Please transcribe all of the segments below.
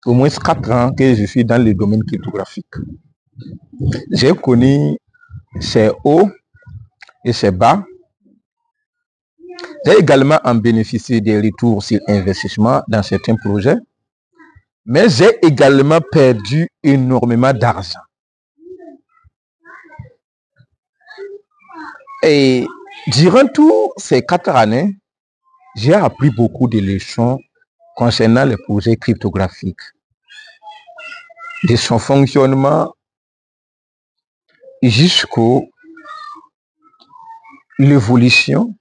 au moins 4 ans que je suis dans le domaine cryptographique. J'ai connu ses hauts et ses bas. J'ai également en bénéficié des retours sur investissement dans certains projets, mais j'ai également perdu énormément d'argent. Et durant tous ces 4 années, j'ai appris beaucoup de leçons concernant les projets cryptographiques, de son fonctionnement jusqu'à l'évolution,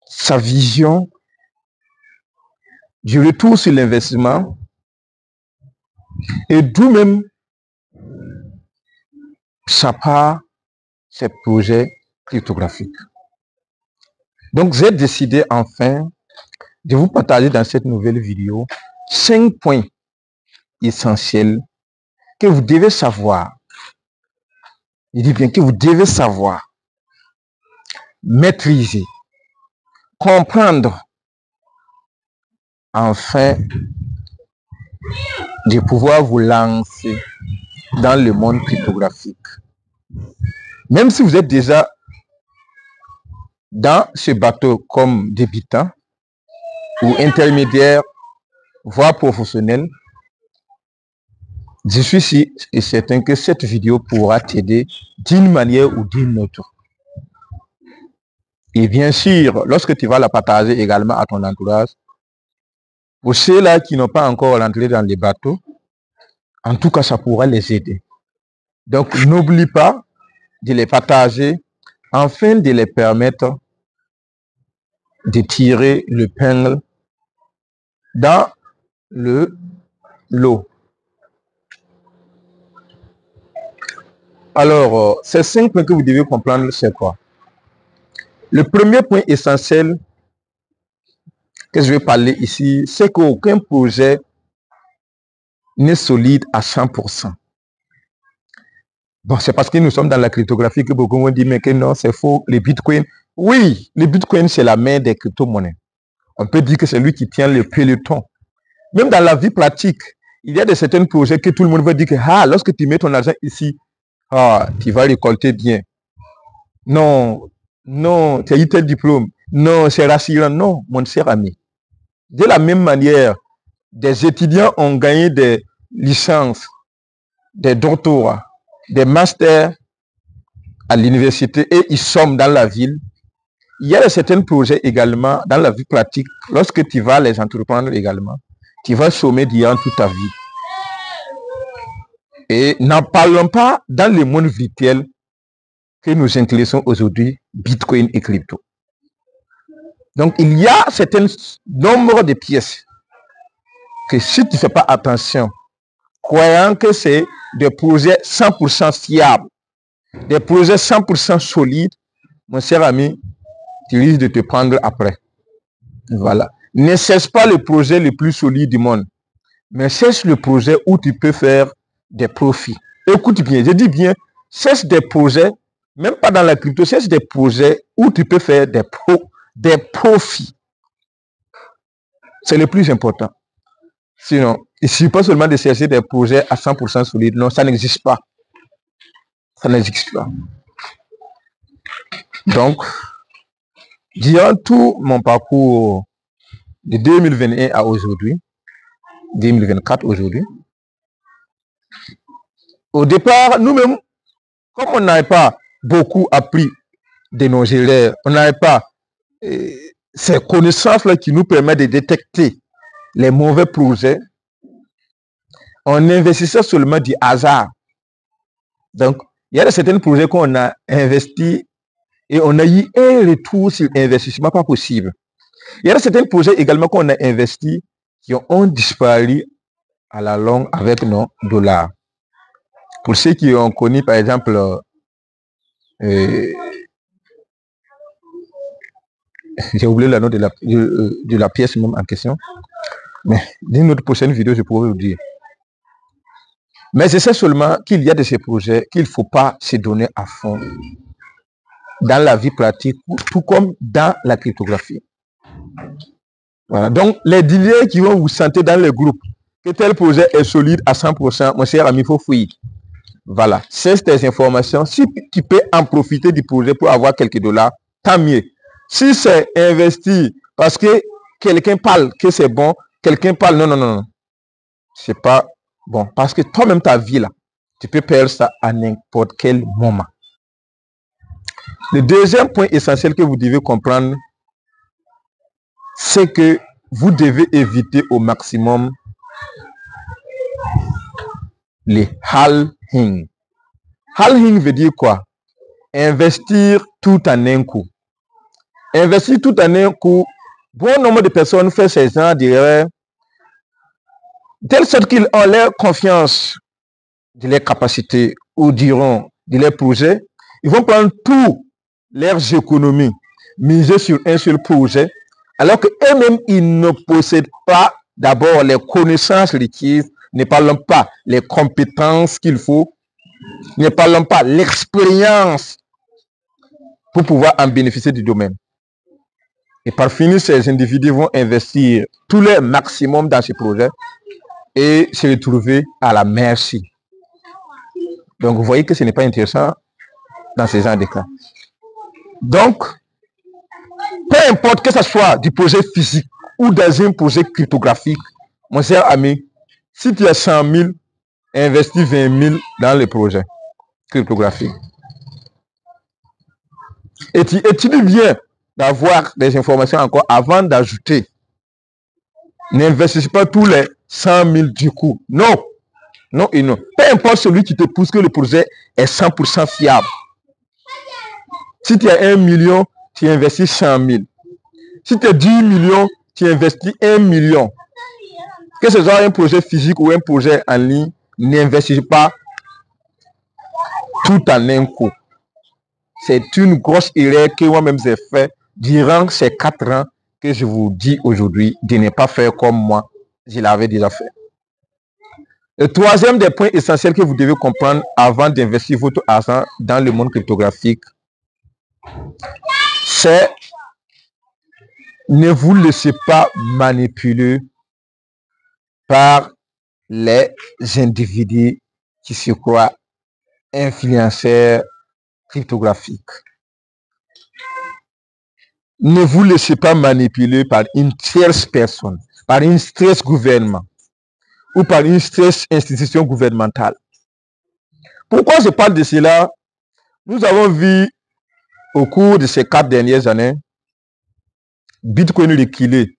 sa vision, du retour sur l'investissement et d'où même sa part, ces projets cryptographiques. Donc, j'ai décidé enfin de vous partager dans cette nouvelle vidéo 5 points essentiels que vous devez savoir. Je dis bien que vous devez savoir, maîtriser, comprendre, afin de pouvoir vous lancer dans le monde cryptographique. Même si vous êtes déjà dans ce bateau comme débutant ou intermédiaire, voire professionnel, je suis sûr et certain que cette vidéo pourra t'aider d'une manière ou d'une autre. Et bien sûr, lorsque tu vas la partager également à ton entourage, pour ceux-là qui n'ont pas encore rentré dans les bateaux, en tout cas, ça pourra les aider. Donc, n'oublie pas de les partager afin de les permettre de tirer l'épingle dans le lot. Alors, ces 5 points que vous devez comprendre, c'est quoi? Le premier point essentiel que je vais parler ici, c'est qu'aucun projet n'est solide à 100%. Bon, c'est parce que nous sommes dans la cryptographie que beaucoup vont dire, mais que non, c'est faux, les bitcoins. Oui, les bitcoins, c'est la mère des crypto-monnaies. On peut dire que c'est lui qui tient le peloton. Même dans la vie pratique, il y a de certains projets que tout le monde va dire que, ah, lorsque tu mets ton argent ici, ah, tu vas récolter bien. Non, non, tu as eu tel diplôme. Non, c'est rassurant. Non, mon cher ami. De la même manière, des étudiants ont gagné des licences, des doctorats, des masters à l'université et ils sont dans la ville. Il y a certains projets également dans la vie pratique. Lorsque tu vas les entreprendre également, tu vas chômer durant toute ta vie. Et n'en parlons pas dans le monde virtuel que nous intéressons aujourd'hui, Bitcoin et crypto. Donc, il y a certains nombres de pièces que si tu ne fais pas attention, croyant que c'est des projets 100% fiables, des projets 100% solides, mon cher ami, tu risques de te prendre après. Voilà. Ne cesse pas le projet le plus solide du monde, mais cesse le projet où tu peux faire des profits. Écoute bien, je dis bien, cesse des projets, même pas dans la crypto, cesse des projets où tu peux faire des profits. C'est le plus important. Sinon, il ne suffit pas seulement de chercher des projets à 100% solides. Non, ça n'existe pas. Ça n'existe pas. Donc, durant tout mon parcours de 2021 à aujourd'hui, 2024 aujourd'hui, au départ, nous-mêmes, comme on n'avait pas beaucoup appris de nos erreurs, on n'avait pas ces connaissances-là qui nous permettent de détecter les mauvais projets, on investissait seulement du hasard. Donc, il y a certains projets qu'on a investis et on a eu un retour sur investissement pas possible. Il y a certains projets également qu'on a investis qui ont disparu à la longue avec nos dollars. Pour ceux qui ont connu, par exemple, j'ai oublié le nom de la pièce même en question, mais dans notre prochaine vidéo, je pourrais vous dire. Mais je sais seulement qu'il y a de ces projets qu'il ne faut pas se donner à fond dans la vie pratique, tout comme dans la cryptographie. Voilà. Donc, les dealers qui vont vous sentir dans les groupes, que tel projet est solide à 100%, mon cher ami, il faut fouiller. Voilà, c'est tes informations. Si tu peux en profiter du projet pour avoir quelques dollars, tant mieux. Si c'est investi parce que quelqu'un parle que c'est bon, quelqu'un parle non. C'est pas bon. Parce que toi-même, ta vie là, tu peux perdre ça à n'importe quel moment. Le deuxième point essentiel que vous devez comprendre, c'est que vous devez éviter au maximum les all-in. All-in veut dire quoi? Investir tout en un coup. Investir tout en un coup, bon nombre de personnes font ces gens d'erreurs, de telle sorte qu'ils ont leur confiance de leurs capacités ou diront de leurs projets. Ils vont prendre tous leurs économies, miser sur un seul projet, alors qu'eux-mêmes, ils ne possèdent pas d'abord les connaissances requises, ne parlons pas les compétences qu'il faut, ne parlons pas l'expérience pour pouvoir en bénéficier du domaine. Et par finir, ces individus vont investir tout leur maximum dans ce projet et se retrouver à la merci. Donc, vous voyez que ce n'est pas intéressant dans ce genre de cas. Donc, peu importe que ce soit du projet physique ou dans un projet cryptographique, mon cher ami, si tu as 100 000, investis 20 000 dans le projet cryptographique. Et tu étudies bien d'avoir des informations encore avant d'ajouter. N'investissez pas tous les 100 000 du coup. Non. Non et non. Peu importe celui qui te pousse que le projet est 100% fiable. Si tu as 1 million, tu investis 100 000. Si tu as 10 millions, tu investis 1 million. Que ce soit un projet physique ou un projet en ligne, n'investissez pas tout en un coup. C'est une grosse erreur que moi-même j'ai fait durant ces 4 ans que je vous dis aujourd'hui de ne pas faire comme moi, je l'avais déjà fait. Le troisième des points essentiels que vous devez comprendre avant d'investir votre argent dans le monde cryptographique, c'est ne vous laissez pas manipuler par les individus qui se croient influenceurs cryptographiques. Ne vous laissez pas manipuler par une tierce personne, par une tierce gouvernement ou par une tierce institution gouvernementale. Pourquoi je parle de cela? Nous avons vu au cours de ces 4 dernières années, Bitcoin reculé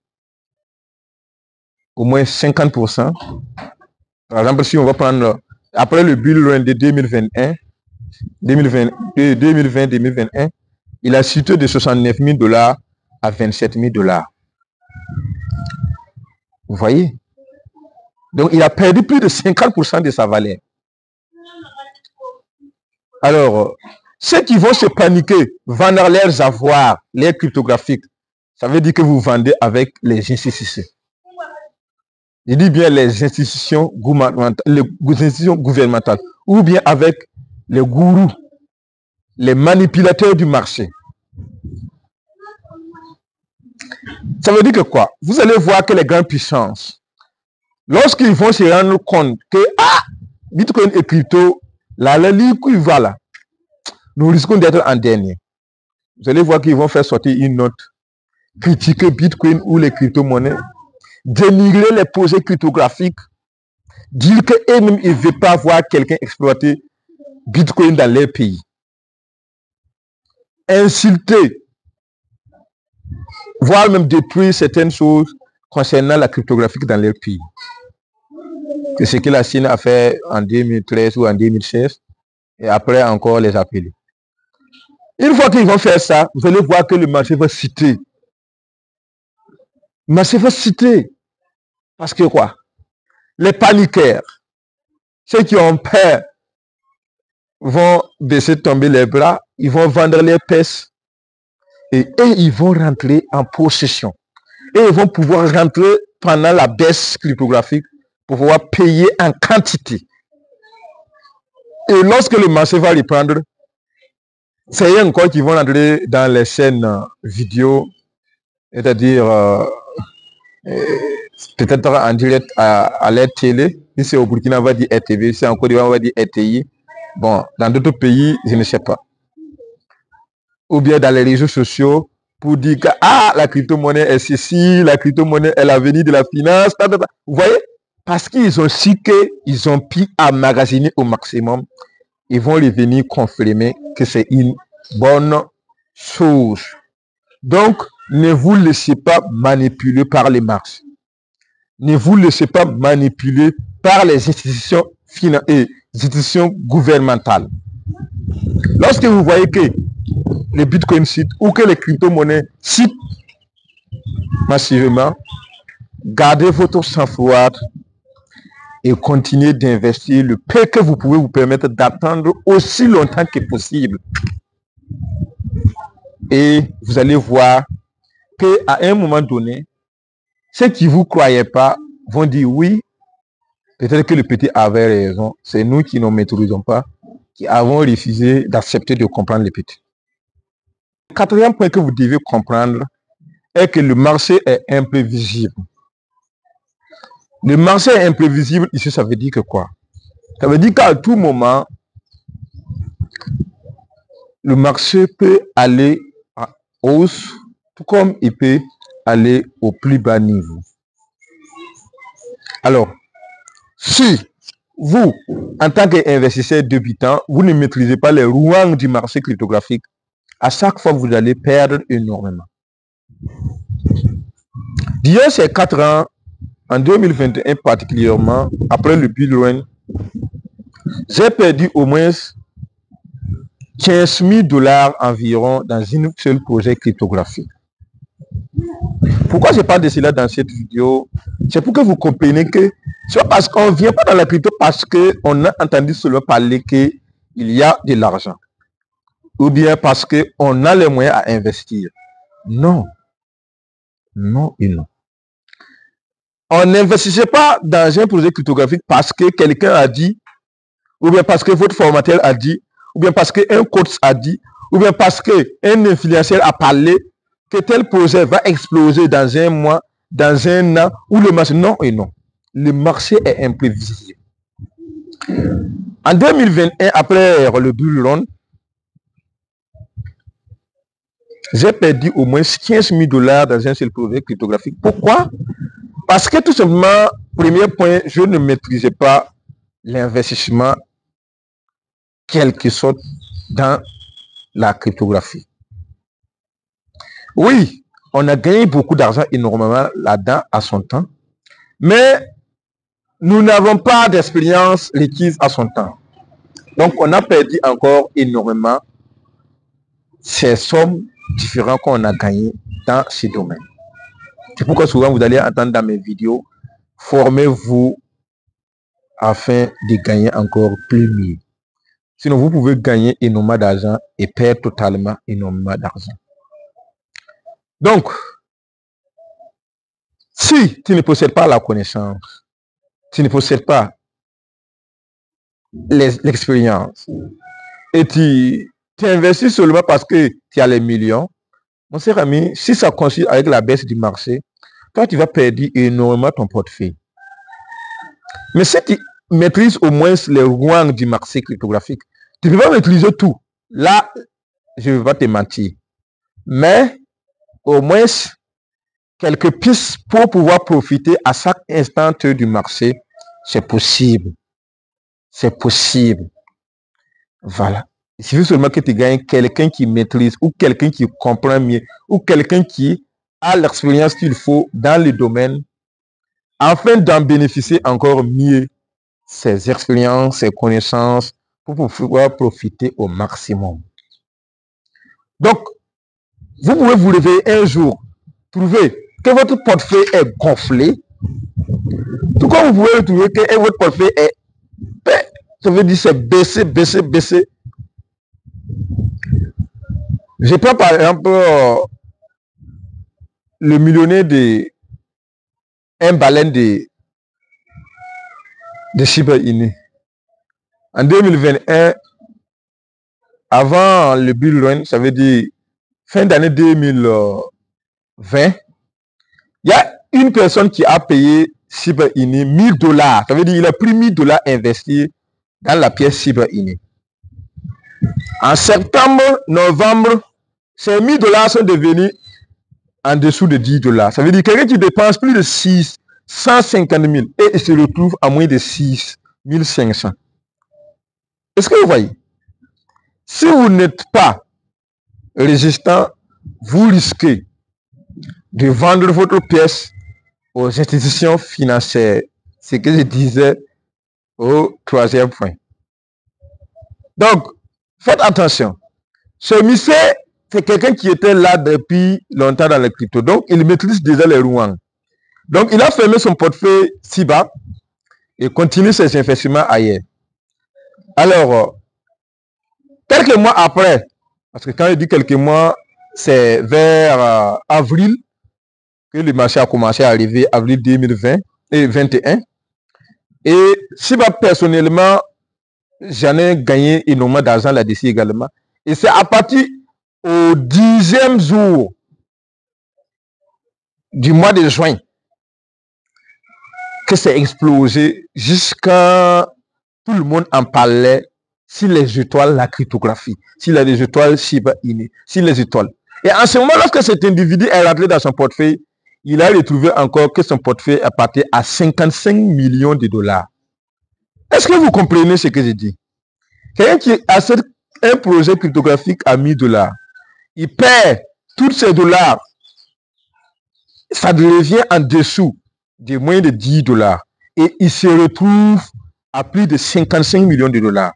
au moins 50%. Par exemple, si on va prendre après le bull run de 2020-2021, il a chuté de 69 000 $ à 27 000 $. Vous voyez? Donc, il a perdu plus de 50% de sa valeur. Alors, ceux qui vont se paniquer, vendre leurs avoirs, les cryptographiques, ça veut dire que vous vendez avec les institutions. Je dis bien les institutions gouvernementales, ou bien avec les gourous, les manipulateurs du marché. Ça veut dire que quoi? Vous allez voir que les grandes puissances, lorsqu'ils vont se rendre compte que Bitcoin et crypto, la liquide va là, nous risquons d'être en dernier. Vous allez voir qu'ils vont faire sortir une note, critiquer Bitcoin ou les crypto-monnaies, dénigrer les projets cryptographiques, dire qu'eux-mêmes ils ne veulent pas voir quelqu'un exploiter Bitcoin dans leur pays. Insulter, voire même détruire certaines choses concernant la cryptographie dans leur pays. C'est ce que la Chine a fait en 2013 ou en 2016, et après encore les appeler. Une fois qu'ils vont faire ça, vous allez voir que le marché va citer. Le marché va citer. Parce que quoi? Les paniqueurs, ceux qui ont peur, vont baisser, tomber les bras, ils vont vendre les pièces et ils vont rentrer en possession. Et ils vont pouvoir rentrer pendant la baisse cryptographique pour pouvoir payer en quantité. Et lorsque le marché va reprendre, c'est eux encore qui vont rentrer dans les chaînes vidéo, c'est-à-dire peut-être en direct à la télé. Si c'est au Burkina, on va dire RTV. Si c'est en Côte d'Ivoire, on va dire RTI. Bon, dans d'autres pays, je ne sais pas. Ou bien dans les réseaux sociaux pour dire que la crypto-monnaie est ceci, la crypto-monnaie est l'avenir de la finance. Vous voyez? Parce qu'ils ont su qu'ils ont pu emmagasiner au maximum, ils vont revenir confirmer que c'est une bonne chose. Donc, ne vous laissez pas manipuler par les marchés. Ne vous laissez pas manipuler par les institutions gouvernementales. Lorsque vous voyez que les bitcoins citent ou que les crypto-monnaies citent massivement, gardez votre sang-froid et continuez d'investir le peu que vous pouvez vous permettre d'attendre aussi longtemps que possible. Et vous allez voir qu'à un moment donné, ceux qui ne vous croyaient pas vont dire oui, peut-être que le petit avait raison. C'est nous qui ne maîtrisons pas, qui avons refusé d'accepter de comprendre le petit. Le quatrième point que vous devez comprendre est que le marché est imprévisible. Le marché est imprévisible, ici ça veut dire que quoi? Ça veut dire qu'à tout moment, le marché peut aller à hausse, tout comme il peut aller au plus bas niveau. Alors, si vous, en tant qu'investisseur débutant, vous ne maîtrisez pas les rouages du marché cryptographique, à chaque fois vous allez perdre énormément. Durant ces 4 ans, en 2021 particulièrement, après le bull run, j'ai perdu au moins 15 000 $ environ dans une seule projet cryptographique. Pourquoi je parle de cela dans cette vidéo? C'est pour que vous compreniez que c'est parce qu'on ne vient pas dans la crypto parce qu'on a entendu seulement parler qu'il y a de l'argent. Ou bien parce qu'on a les moyens à investir. Non. Non et non. On n'investissait pas dans un projet cryptographique parce que quelqu'un a dit, ou bien parce que votre formateur a dit, ou bien parce qu'un coach a dit, ou bien parce qu'un influenceur a parlé que tel projet va exploser dans un mois, dans un an, ou le marché. Non et non. Le marché est imprévisible. En 2021, après le bull run, j'ai perdu au moins 15 000 $ dans un seul projet cryptographique. Pourquoi? Parce que tout simplement, premier point, je ne maîtrisais pas l'investissement quelque sorte dans la cryptographie. Oui, on a gagné beaucoup d'argent énormément là-dedans à son temps, mais nous n'avons pas d'expérience requise à son temps. Donc, on a perdu encore énormément ces sommes différentes qu'on a gagnées dans ces domaines. C'est pourquoi souvent vous allez entendre dans mes vidéos, formez-vous afin de gagner encore plus mieux. Sinon, vous pouvez gagner énormément d'argent et perdre totalement énormément d'argent. Donc, si tu ne possèdes pas la connaissance, tu ne possèdes pas l'expérience et tu investis seulement parce que tu as les millions, mon cher ami, si ça coïncide avec la baisse du marché, toi, tu vas perdre énormément ton portefeuille. Mais si tu maîtrises au moins les rouages du marché cryptographique, tu ne peux pas maîtriser tout. Là, je ne vais pas te mentir. Mais au moins quelques pistes pour pouvoir profiter à chaque instant du marché, c'est possible. C'est possible. Voilà. Il suffit seulement que tu gagnes quelqu'un qui maîtrise ou quelqu'un qui comprend mieux ou quelqu'un qui a l'expérience qu'il faut dans le domaine afin d'en bénéficier encore mieux ses expériences, ses connaissances pour pouvoir profiter au maximum. Donc, vous pouvez vous réveiller un jour, trouver que votre portefeuille est gonflé, tout comme vous pouvez trouver que votre portefeuille est, ça veut dire c'est baissé, baissé, baissé. Je prends par exemple le millionnaire de un baleine de Shiba Inu. En 2021, avant le bull run, ça veut dire fin d'année 2020, il y a une personne qui a payé Shiba Inu 1000 $, ça veut dire qu'il a pris 1000 $ investis dans la pièce Shiba Inu. En septembre, novembre, ces 1000 $ sont devenus en dessous de 10 $. Ça veut dire quelqu'un qui dépense plus de 650 000 et il se retrouve à moins de 6 500. Est-ce que vous voyez? Si vous n'êtes pas résistant, vous risquez de vendre votre pièce aux institutions financières. C'est ce que je disais au troisième point. Donc, faites attention. Ce monsieur, c'est quelqu'un qui était là depuis longtemps dans les cryptos. Donc, il maîtrise déjà les rouans. Donc, il a fermé son portefeuille SIBA et continue ses investissements ailleurs. Alors, quelques mois après, parce que quand je dis quelques mois, c'est vers avril que le marché a commencé à arriver, avril 2020 et 2021. Et SIBA, personnellement, j'en ai gagné énormément d'argent là-dessus également. Et c'est à partir au 10e jour du mois de juin que c'est explosé jusqu'à tout le monde en parlait sur les étoiles, la cryptographie, sur les étoiles Shiba Inu, sur les étoiles. Et en ce moment, lorsque cet individu est rentré dans son portefeuille, il a retrouvé encore que son portefeuille est parti à 55 millions de $. Est-ce que vous comprenez ce que je dis? Quelqu'un qui achète un projet cryptographique à 1000 $, il perd tous ces dollars, ça devient en dessous de moins de 10 $. Et il se retrouve à plus de 55 millions de $.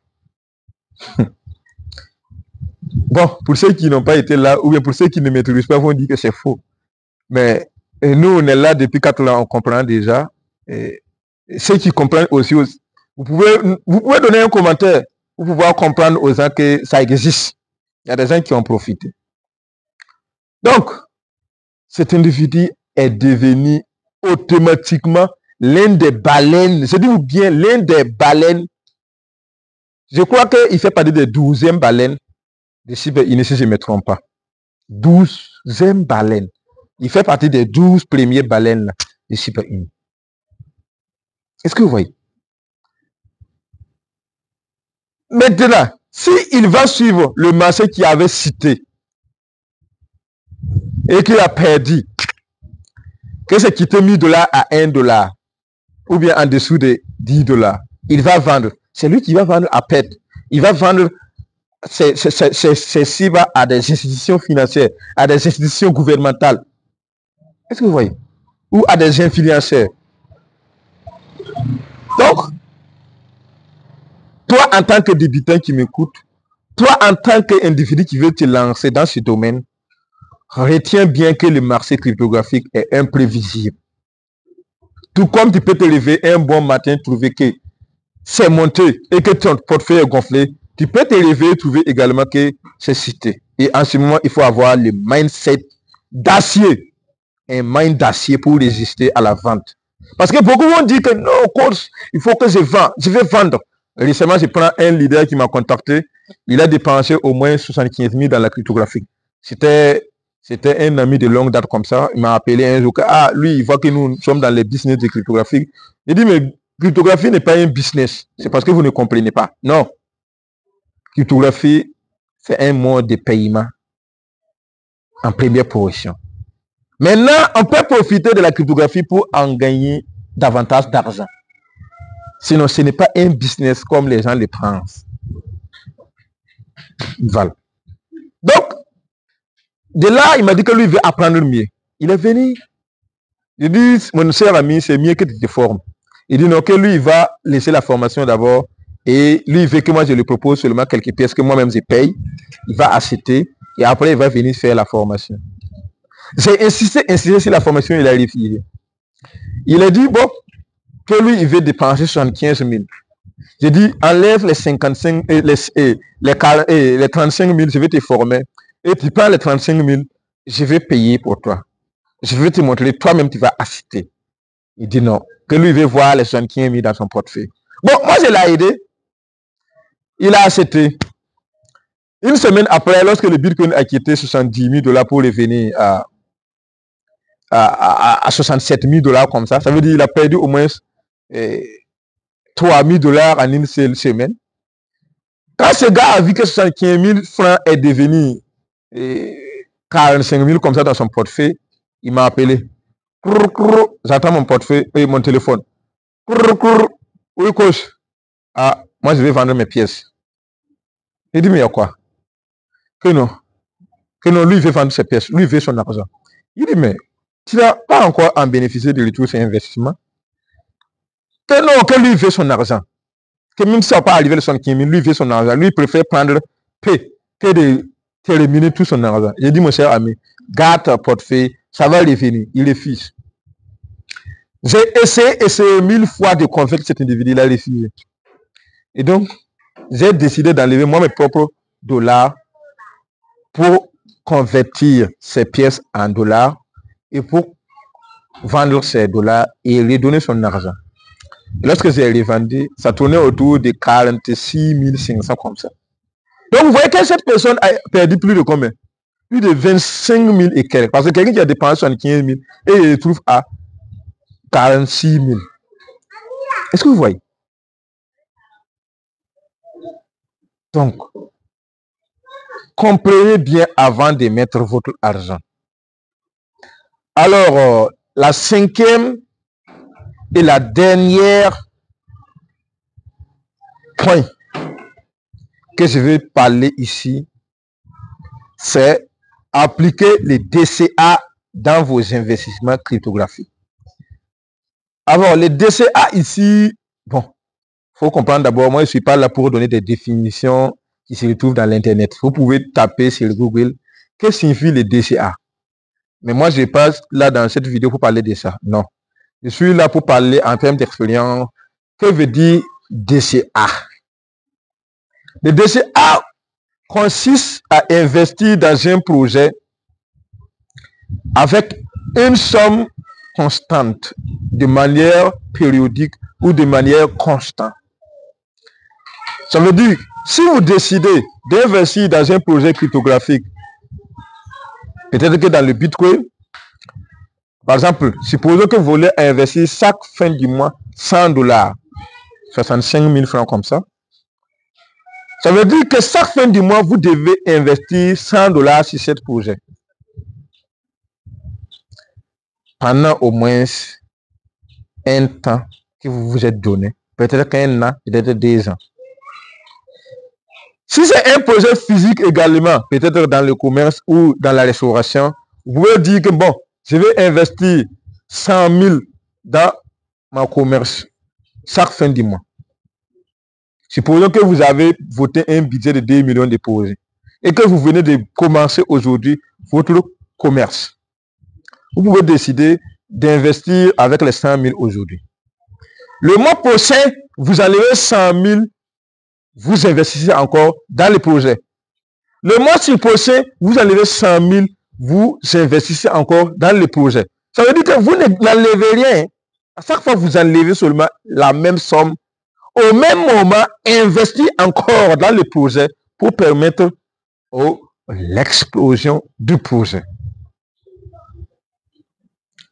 Bon, pour ceux qui n'ont pas été là, ou bien pour ceux qui ne maîtrisent pas, vont dire que c'est faux. Mais nous, on est là depuis 4 ans, on comprend déjà. Et ceux qui comprennent aussi, vous pouvez donner un commentaire pour pouvoir comprendre aux gens que ça existe. Il y a des gens qui ont profité. Donc, cet individu est devenu automatiquement l'un des baleines, je dis bien l'un des baleines. Je crois qu'il fait partie des 12e baleines de Shiba Inu, si je ne me trompe pas. 12e baleine. Il fait partie des 12 premiers baleines de Shiba Inu. Est-ce que vous voyez? Maintenant, s'il va suivre le marché qu'il avait cité et qu'il a perdu, que c'est quitté 1000 $ à 1 $, ou bien en dessous de 10 $, il va vendre. C'est lui qui va vendre à perte. Il va vendre ses Shiba à des institutions financières, à des institutions gouvernementales. Est-ce que vous voyez? Ou à des influenceurs. Donc, toi en tant que débutant qui m'écoute, toi en tant qu'individu qui veut te lancer dans ce domaine, retiens bien que le marché cryptographique est imprévisible. Tout comme tu peux te lever un bon matin, trouver que c'est monté et que ton portefeuille est gonflé, tu peux te lever et trouver également que c'est cité. Et en ce moment, il faut avoir le mindset d'acier. Un mind d'acier pour résister à la vente. Parce que beaucoup vont dire que non, coach, il faut que je vende. Je vais vendre. Récemment, je prends un leader qui m'a contacté. Il a dépensé au moins 75 000 dans la cryptographie. C'était un ami de longue date comme ça. Il m'a appelé un jour. Ah, lui, il voit que nous sommes dans les business de cryptographie. Il dit, mais cryptographie n'est pas un business. C'est parce que vous ne comprenez pas. Non. Cryptographie, c'est un mode de paiement en première position. Maintenant, on peut profiter de la cryptographie pour en gagner davantage d'argent. Sinon, ce n'est pas un business comme les gens le pensent. Voilà. Donc, de là, il m'a dit que lui veut apprendre mieux. Il est venu. Il dit, mon cher ami, c'est mieux que tu te formes. Il dit non, que lui, il va laisser la formation d'abord. Et lui, il veut que moi, je lui propose seulement quelques pièces que moi-même, je paye. Il va acheter. Et après, il va venir faire la formation. J'ai insisté sur la formation, il a refusé. Il a dit, bon, que lui, il veut dépenser 75 000. J'ai dit, enlève les 55, les 35 000, je vais te former. Et tu prends les 35 000, je vais payer pour toi. Je vais te montrer, toi-même, tu vas assister. Il dit non, que lui, il veut voir les 75 000 dans son portefeuille. Bon, moi, je l'ai aidé. Il a acheté. Une semaine après, lorsque le Bitcoin a quitté 70 000 $ pour revenir à 67 000 $ comme ça. Ça veut dire qu'il a perdu au moins 3 000 $ en une seule semaine. Quand ce gars a vu que 75 000 francs est devenu 45 000 comme ça dans son portefeuille, il m'a appelé. J'attends mon portefeuille et mon téléphone. Oui, coach. Ah, moi je vais vendre mes pièces. Il dit, mais il y a quoi? Que non, lui il veut vendre ses pièces, lui il veut son argent. Il dit, mais tu n'as pas encore en bénéficié de retour sur investissement. Que non, que lui il veut son argent. Que même si ça n'a pas arrivé le 75 000, lui il veut son argent. Lui il préfère prendre P que de terminer tout son argent. J'ai dit, mon cher ami, garde ton portefeuille, ça va revenir. Il refuse. J'ai essayé 1000 fois de convaincre cet individu, il a refusé. Et donc, j'ai décidé d'enlever moi mes propres dollars pour convertir ces pièces en dollars et pour vendre ces dollars et redonner son argent. Et lorsque j'ai revendu, ça tournait autour de 46 500 comme ça. Donc, vous voyez que cette personne a perdu plus de combien? Plus de 25 000 et quelques. Parce que quelqu'un qui a dépensé 75 000 et il retrouve à 46 000. Est-ce que vous voyez? Donc, comprenez bien avant de mettre votre argent. Alors, la cinquième et la dernière point que je vais parler ici, c'est appliquer les DCA dans vos investissements cryptographiques. Alors, les DCA ici, bon, il faut comprendre d'abord, moi je ne suis pas là pour donner des définitions qui se retrouvent dans l'Internet. Vous pouvez taper sur Google, que signifie les DCA? Mais moi, je passe là dans cette vidéo pour parler de ça. Non. Je suis là pour parler en termes d'expérience. Que veut dire DCA? Le DCA consiste à investir dans un projet avec une somme constante, de manière périodique ou de manière constante. Ça veut dire, si vous décidez d'investir dans un projet cryptographique, peut-être que dans le Bitcoin, par exemple, supposons que vous voulez investir chaque fin du mois 100 $, 65 000 francs comme ça. Ça veut dire que chaque fin du mois, vous devez investir 100 $ sur ce projet. Pendant au moins un temps que vous vous êtes donné. Peut-être qu'un an, peut-être 2 ans. Si c'est un projet physique également, peut-être dans le commerce ou dans la restauration, vous pouvez dire que bon, je vais investir 100 000 dans mon commerce chaque fin du mois. Supposons que vous avez voté un budget de 2 millions déposés et que vous venez de commencer aujourd'hui votre commerce. Vous pouvez décider d'investir avec les 100 000 aujourd'hui. Le mois prochain, vous enlevez 100 000, vous investissez encore dans le projet. Le mois prochain, vous enlevez 100 000, vous investissez encore dans le projet. Ça veut dire que vous n'enlevez rien. À chaque fois, vous enlevez seulement la même somme. Au même moment, investir encore dans le projet pour permettre l'explosion du projet.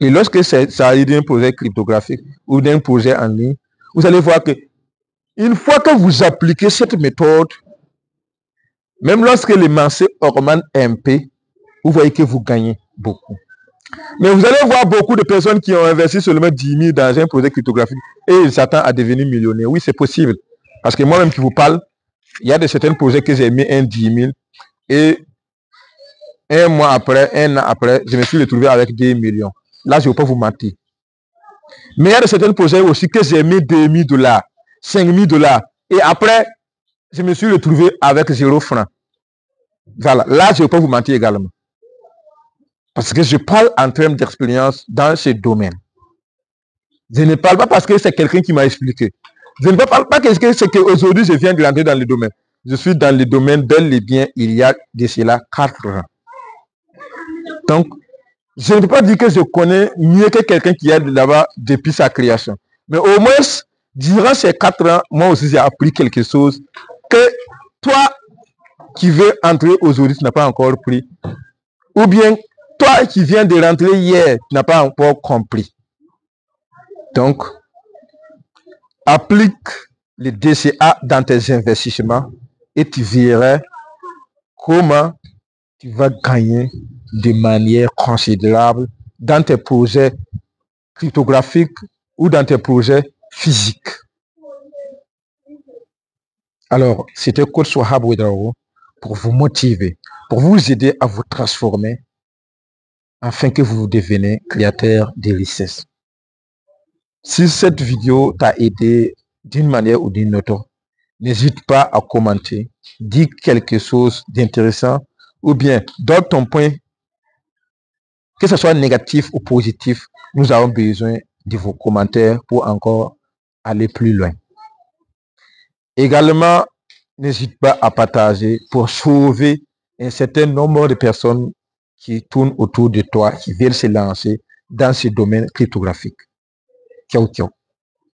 Et lorsque ça arrive d'un projet cryptographique ou d'un projet en ligne, vous allez voir que une fois que vous appliquez cette méthode, même lorsque les marchés augmentent un peu, vous voyez que vous gagnez beaucoup. Mais vous allez voir beaucoup de personnes qui ont investi seulement 10 000 dans un projet cryptographique et ils s'attendent à devenir millionnaires. Oui, c'est possible. Parce que moi-même qui vous parle, il y a de certains projets que j'ai mis un 10 000 et un mois après, un an après, je me suis retrouvé avec 2 millions. Là, je ne vais pas vous mentir. Mais il y a de certains projets aussi que j'ai mis 2 000 $, 5 000 $ et après, je me suis retrouvé avec 0 francs. Voilà. Là, je ne vais pas vous mentir également. Parce que je parle en termes d'expérience dans ce domaine. Je ne parle pas parce que c'est quelqu'un qui m'a expliqué. Je ne parle pas parce que c'est qu'aujourd'hui je viens de rentrer dans le domaine. Je suis dans le domaine bel et bien il y a de cela 4 ans. Donc, je ne peux pas dire que je connais mieux que quelqu'un qui est là-bas depuis sa création. Mais au moins, durant ces 4 ans, moi aussi j'ai appris quelque chose que toi qui veux entrer aujourd'hui, tu n'as pas encore pris. Ou bien, toi qui viens de rentrer hier, tu n'as pas encore compris. Donc, applique le DCA dans tes investissements et tu verras comment tu vas gagner de manière considérable dans tes projets cryptographiques ou dans tes projets physiques. Alors, c'était Coach Wahab Ouedraogo pour vous motiver, pour vous aider à vous transformer afin que vous devenez créateur de richesse. Si cette vidéo t'a aidé d'une manière ou d'une autre, n'hésite pas à commenter, dire quelque chose d'intéressant ou bien donne ton point, que ce soit négatif ou positif. Nous avons besoin de vos commentaires pour encore aller plus loin. Également, n'hésite pas à partager pour sauver un certain nombre de personnes qui tournent autour de toi, qui veulent se lancer dans ce domaine cryptographique. Ciao, ciao.